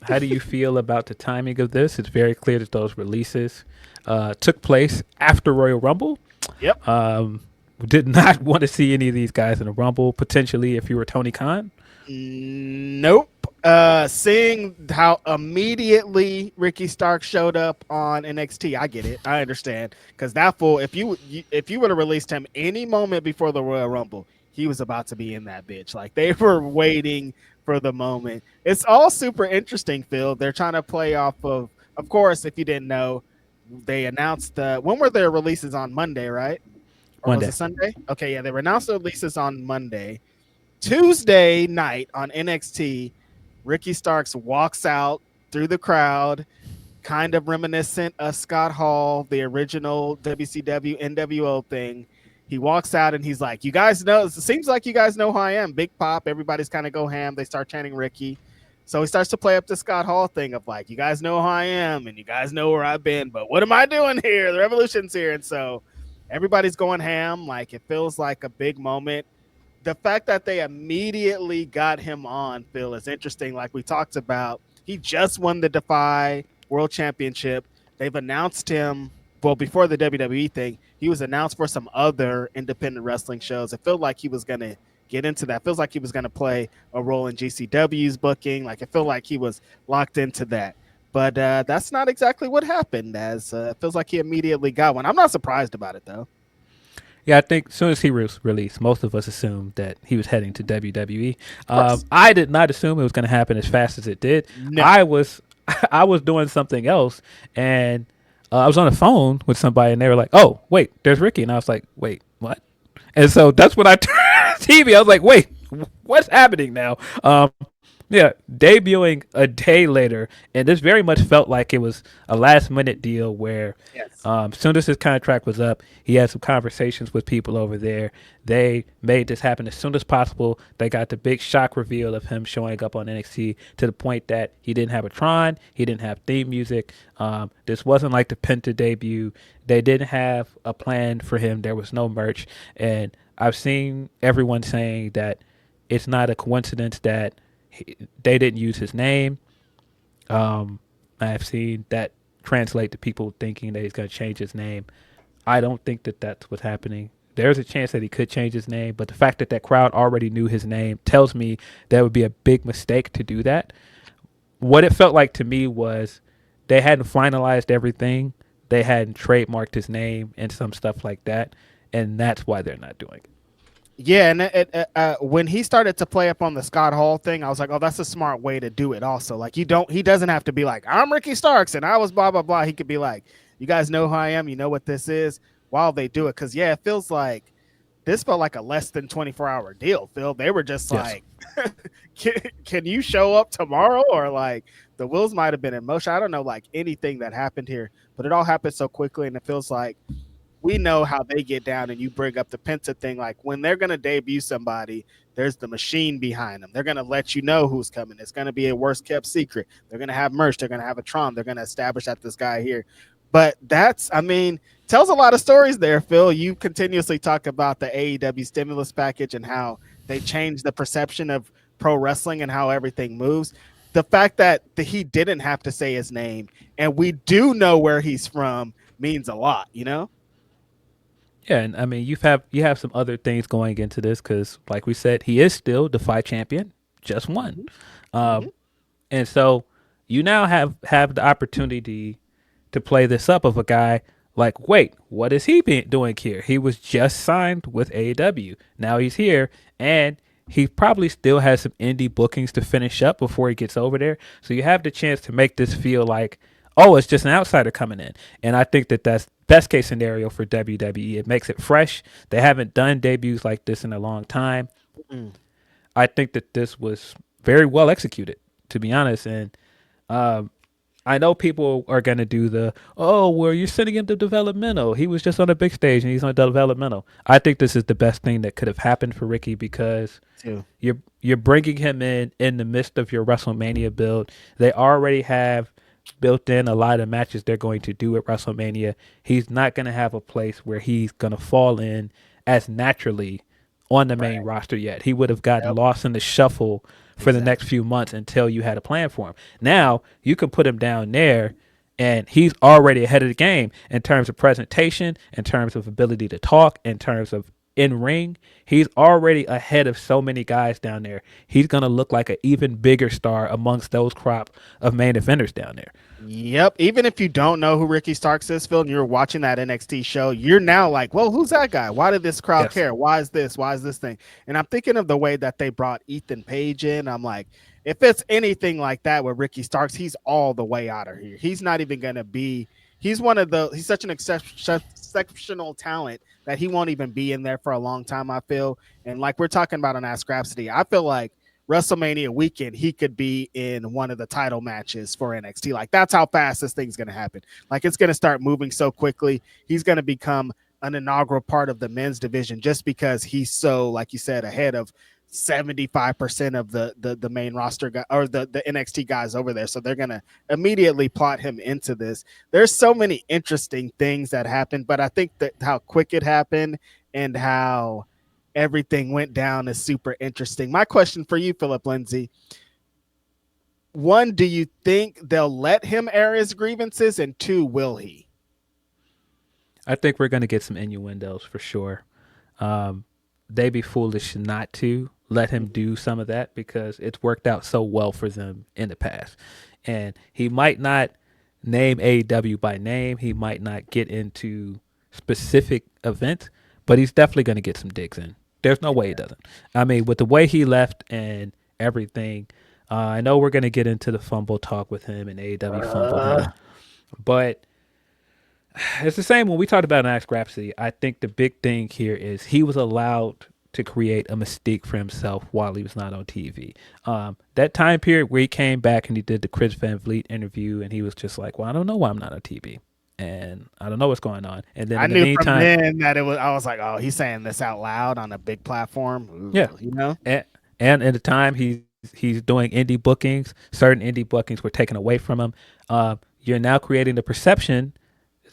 How do you feel about the timing of this? It's very clear that those releases took place after Royal Rumble. Yep. Um, did not want to see any of these guys in a Rumble, potentially, if you were Tony Khan. Nope. Seeing how immediately Ricky Stark showed up on NXT, I get it. I understand because that fool, if you would have released him any moment before the Royal Rumble, he was about to be in that bitch. Like they were waiting for the moment. It's all super interesting, Phil. They're trying to play off of course, if you didn't know, they announced when were their releases on Monday, right? Or One was it day. Sunday? Okay, yeah, they announced the releases on Monday. Tuesday night on NXT, Ricky Starks walks out through the crowd, kind of reminiscent of Scott Hall, the original WCW NWO thing. He walks out and he's like, "You guys know, it seems like you guys know who I am. Big Pop." Everybody's kind of go ham. They start chanting Ricky. So he starts to play up the Scott Hall thing of like, "You guys know who I am and you guys know where I've been, but what am I doing here? The revolution's here." And so everybody's going ham. Like it feels like a big moment. The fact that they immediately got him on, Phil, is interesting. Like we talked about, he just won the Defy World Championship. They've announced him, well, before the WWE thing, he was announced for some other independent wrestling shows. It felt like he was going to get into that. It feels like he was going to play a role in GCW's booking. Like it felt like he was locked into that. But that's not exactly what happened, as it feels like he immediately got one. I'm not surprised about it, though. Yeah, I think as soon as he was released, most of us assumed that he was heading to WWE. Of course. I did not assume it was going to happen as fast as it did. No. I was, I was doing something else, and I was on the phone with somebody, and they were like, "Oh, wait, there's Ricky," and I was like, "Wait, what?" And so that's when I turned the TV. I was like, "Wait, what's happening now?" Yeah, debuting a day later, and this very much felt like it was a last minute deal where, Yes. soon as his contract was up, he had some conversations with people over there. They made this happen as soon as possible. They got the big shock reveal of him showing up on NXT to the point that he didn't have a Tron, he didn't have theme music. This wasn't like the Penta debut. They didn't have a plan for him. There was no merch, and I've seen everyone saying that it's not a coincidence that they didn't use his name. I've seen that translate to people thinking that he's going to change his name. I don't think that that's what's happening. There's a chance that he could change his name, but the fact that that crowd already knew his name tells me that would be a big mistake to do that. What it felt like to me was they hadn't finalized everything. They hadn't trademarked his name and some stuff like that, and that's why they're not doing it. Yeah, and when he started to play up on the Scott Hall thing, I was like, "Oh, that's a smart way to do it." Also, like he doesn't have to be like, "I'm Ricky Starks and I was blah blah blah." He could be like, "You guys know who I am. You know what this is." While they do it, because yeah, it feels like this felt like a less than 24-hour deal. Phil, they were just Yes. like, can you show up tomorrow?" Or like the wheels might have been in motion. I don't know, like anything that happened here, but it all happened so quickly, and it feels like we know how they get down. And you bring up the Penta thing, like when they're going to debut somebody, there's the machine behind them. They're going to let you know who's coming. It's going to be a worst kept secret. They're going to have merch. They're going to have a Tron. They're going to establish that this guy here. But that's, I mean, tells a lot of stories there, Phil. You continuously talk about the AEW stimulus package and how they changed the perception of pro wrestling and how everything moves. The fact that he didn't have to say his name and we do know where he's from means a lot, you know? Yeah, and I mean you have some other things going into this because, like we said, he is still Defy champion, just one, Mm-hmm. Mm-hmm. um, and so you now have the opportunity to play this up of a guy like, wait, what is he doing here? He was just signed with AEW. Now he's here, and he probably still has some indie bookings to finish up before he gets over there. So you have the chance to make this feel like, oh, it's just an outsider coming in. And I think that that's best case scenario for WWE. It makes it fresh. They haven't done debuts like this in a long time. Mm. I think that this was very well executed, to be honest. And um, I know people are going to do the, oh, well, you're sending him to developmental. He was just on a big stage and he's on developmental. I think this is the best thing that could have happened for Ricky because Too. you're bringing him in the midst of your WrestleMania build. They already have built in a lot of matches they're going to do at WrestleMania. He's not going to have a place where he's going to fall in as naturally on the main Right. roster yet. He would have gotten Yep. lost in the shuffle for the next few months until you had a plan for him. Now you can put him down there, and he's already ahead of the game in terms of presentation, in terms of ability to talk, in terms of in ring. He's already ahead of so many guys down there. He's going to look like an even bigger star amongst those crop of main eventers down there. Yep. Even if you don't know who Ricky Starks is, Phil, and you're watching that NXT show, you're now like, well, who's that guy? Why did this crowd care? Why is this? Why is this thing? And I'm thinking of the way that they brought Ethan Page in. I'm like, if it's anything like that with Ricky Starks, he's all the way out of here. He's not even going to be, he's such an exceptional talent that he won't even be in there for a long time, I feel. And like we're talking about on Ask Grapsody, I feel like WrestleMania weekend, he could be in one of the title matches for NXT. Like, that's how fast this thing's going to happen. Like, it's going to start moving so quickly. He's going to become an inaugural part of the men's division just because he's so, like you said, ahead of 75% of the main roster guy, or the NXT guys over there. So they're going to immediately plot him into this. There's so many interesting things that happened, but I think that how quick it happened and how everything went down is super interesting. My question for you, Philip Lindsey: one, do you think they'll let him air his grievances? And two, will he? I think we're going to get some innuendos for sure. They'd be foolish not to let him do some of that because it's worked out so well for them in the past. And he might not name AEW by name. He might not get into specific events, but he's definitely going to get some digs in. There's no way he doesn't. I mean, with the way he left and everything, I know we're going to get into the fumble talk with him and AEW fumble him, but it's the same when we talked about an Ask Grapsody. I think the big thing here is he was allowed to create a mystique for himself while he was not on TV. That time period where he came back and he did the Chris Van Vliet interview and he was just like, well, I don't know why I'm not on TV. And I don't know what's going on. And then I in the knew meantime, from then that I was like, oh, he's saying this out loud on a big platform. Ooh, yeah, you know. And in the time he's doing indie bookings, certain indie bookings were taken away from him. You're now creating the perception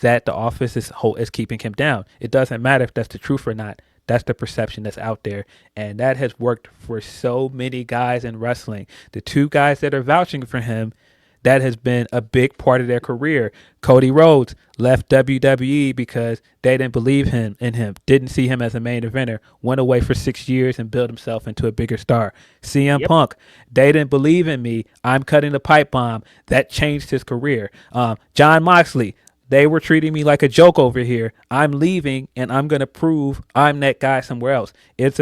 that the office is keeping him down. It doesn't matter if that's the truth or not. That's the perception that's out there. And that has worked for so many guys in wrestling. The two guys that are vouching for him, that has been a big part of their career. Cody Rhodes left WWE because they didn't believe in him, didn't see him as a main eventer, went away for 6 years and built himself into a bigger star. CM Punk, they didn't believe in me. I'm cutting the pipe bomb. That changed his career. Jon Moxley, they were treating me like a joke over here. I'm leaving, and I'm going to prove I'm that guy somewhere else. It's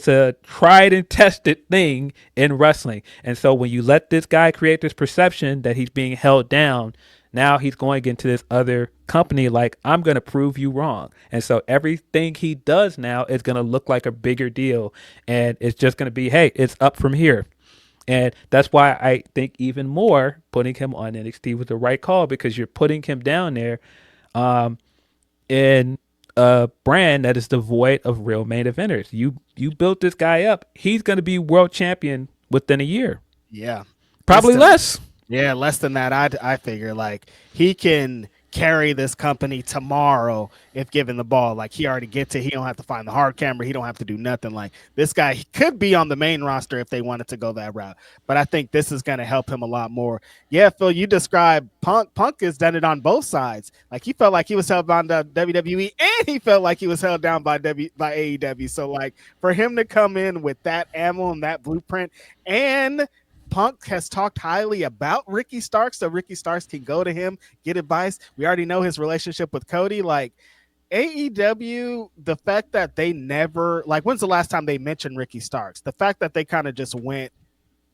a tried and tested thing in wrestling. And so when you let this guy create this perception that he's being held down, now he's going into this other company like, I'm going to prove you wrong. And so everything he does now is going to look like a bigger deal. And it's just going to be, hey, it's up from here. And that's why I think even more putting him on NXT was the right call, because you're putting him down there in a brand that is devoid of real main eventers. You built this guy up. He's going to be world champion within a year. Yeah. Probably less. Yeah, less than that. I figure like he can carry this company tomorrow if given the ball. Like, he already gets it. He don't have to find the hard camera. He don't have to do nothing. Like, this guy could be on the main roster if they wanted to go that route. But I think this is going to help him a lot more. Yeah, Phil, you described Punk. Punk has done it on both sides. Like, he felt like he was held down by WWE, and he felt like he was held down by AEW. So, like, for him to come in with that ammo and that blueprint, and Punk has talked highly about Ricky Starks, so Ricky Starks can go to him, get advice. We already know his relationship with Cody. Like, AEW, the fact that they never, like, when's the last time they mentioned Ricky Starks? The fact that they kind of just went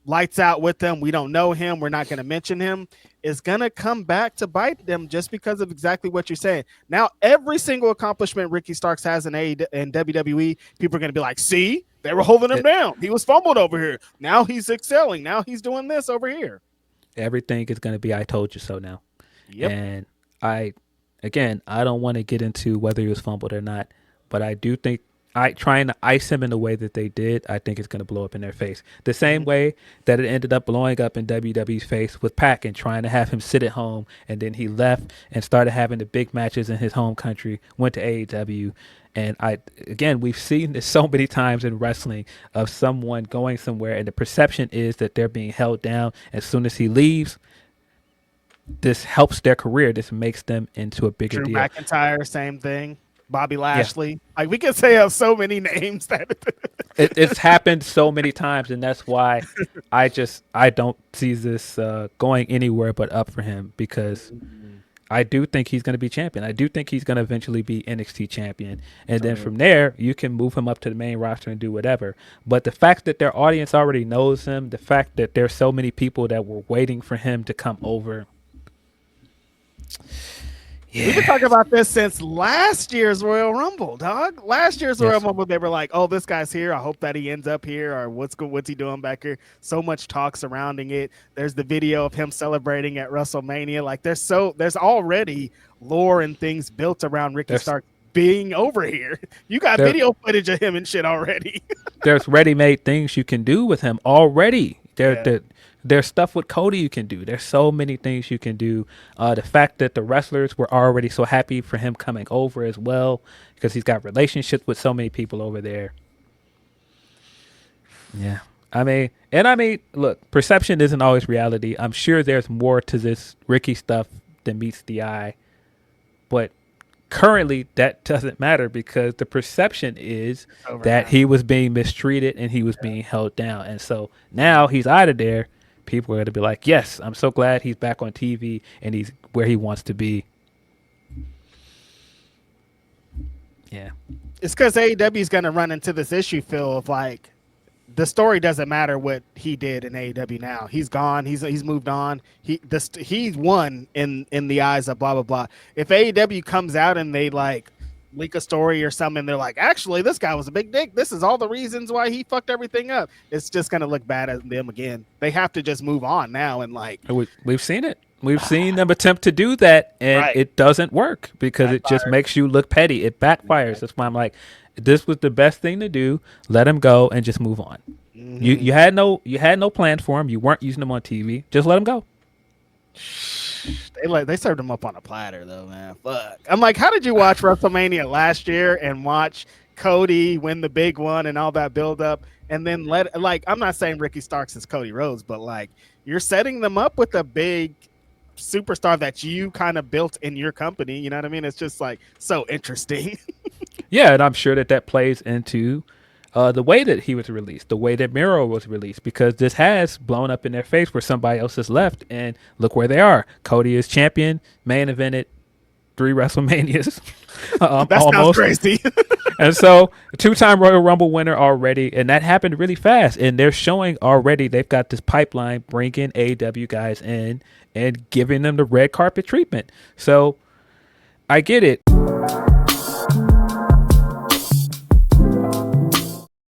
lights out with him, we don't know him, we're not going to mention him, is going to come back to bite them just because of exactly what you're saying. Now, every single accomplishment Ricky Starks has in WWE, people are going to be like, see, they were holding him down. He was fumbled over here. Now he's excelling. Now he's doing this over here. Everything is going to be I told you so now. Yep. And I don't want to get into whether he was fumbled or not, but I do think trying to ice him in the way that they did, I think it's going to blow up in their face. The same way that it ended up blowing up in WWE's face with Pac and trying to have him sit at home, and then he left and started having the big matches in his home country, went to AEW, And we've seen this so many times in wrestling of someone going somewhere and the perception is that they're being held down. As soon as he leaves, this helps their career. This makes them into a bigger Drew deal. McIntyre, same thing. Bobby Lashley. Yeah. Like we could say of so many names that it's happened so many times, and that's why I don't see this going anywhere but up for him, because I do think he's going to be champion. I do think he's going to eventually be NXT champion. And then from there, you can move him up to the main roster and do whatever. But the fact that their audience already knows him, the fact that there's so many people that were waiting for him to come over. Yeah. We've been talking about this since last year's Royal Rumble, dog. Last year's Royal Rumble, they were like, "Oh, this guy's here. I hope that he ends up here." Or what's he doing back here? So much talk surrounding it. There's the video of him celebrating at WrestleMania. Like there's already lore and things built around Ricky Stark being over here. You got video footage of him and shit already. There's ready-made things you can do with him already. There's stuff with Cody you can do. There's so many things you can do. The fact that the wrestlers were already so happy for him coming over as well, because he's got relationships with so many people over there. Yeah. I mean, look, perception isn't always reality. I'm sure there's more to this Ricky stuff than meets the eye. But currently that doesn't matter, because the perception is that he was being mistreated and he was being held down. And so now he's out of there. People are going to be like, yes, I'm so glad he's back on TV and he's where he wants to be. Yeah. It's because AEW is going to run into this issue, Phil, of like, the story doesn't matter what he did in AEW now. He's gone. He's moved on. He's won in the eyes of blah, blah, blah. If AEW comes out and they like leak a story or something, they're like, actually, this guy was a big dick. This is all the reasons why he fucked everything up. It's just going to look bad at them again. They have to just move on now. And like, we've seen it. We've seen them attempt to do that, and it doesn't work because it just makes you look petty. It backfires. That's why I'm like, this was the best thing to do. Let him go and just move on. Mm-hmm. You had no plan for him. You weren't using him on TV. Just let him go. They served him up on a platter though, man. Fuck. I'm like, how did you watch WrestleMania last year and watch Cody win the big one and all that build up, and then I'm not saying Ricky Starks is Cody Rhodes, but like you're setting them up with a big superstar that you kind of built in your company. You know what I mean? It's just like so interesting. Yeah, and I'm sure that plays into the way that he was released, the way that Miro was released, because this has blown up in their face where somebody else has left, and look where they are. Cody is champion, main evented 3 WrestleManias. That sounds crazy. And so, a 2-time Royal Rumble winner already, and that happened really fast. And they're showing already they've got this pipeline bringing AEW guys in and giving them the red carpet treatment. So, I get it.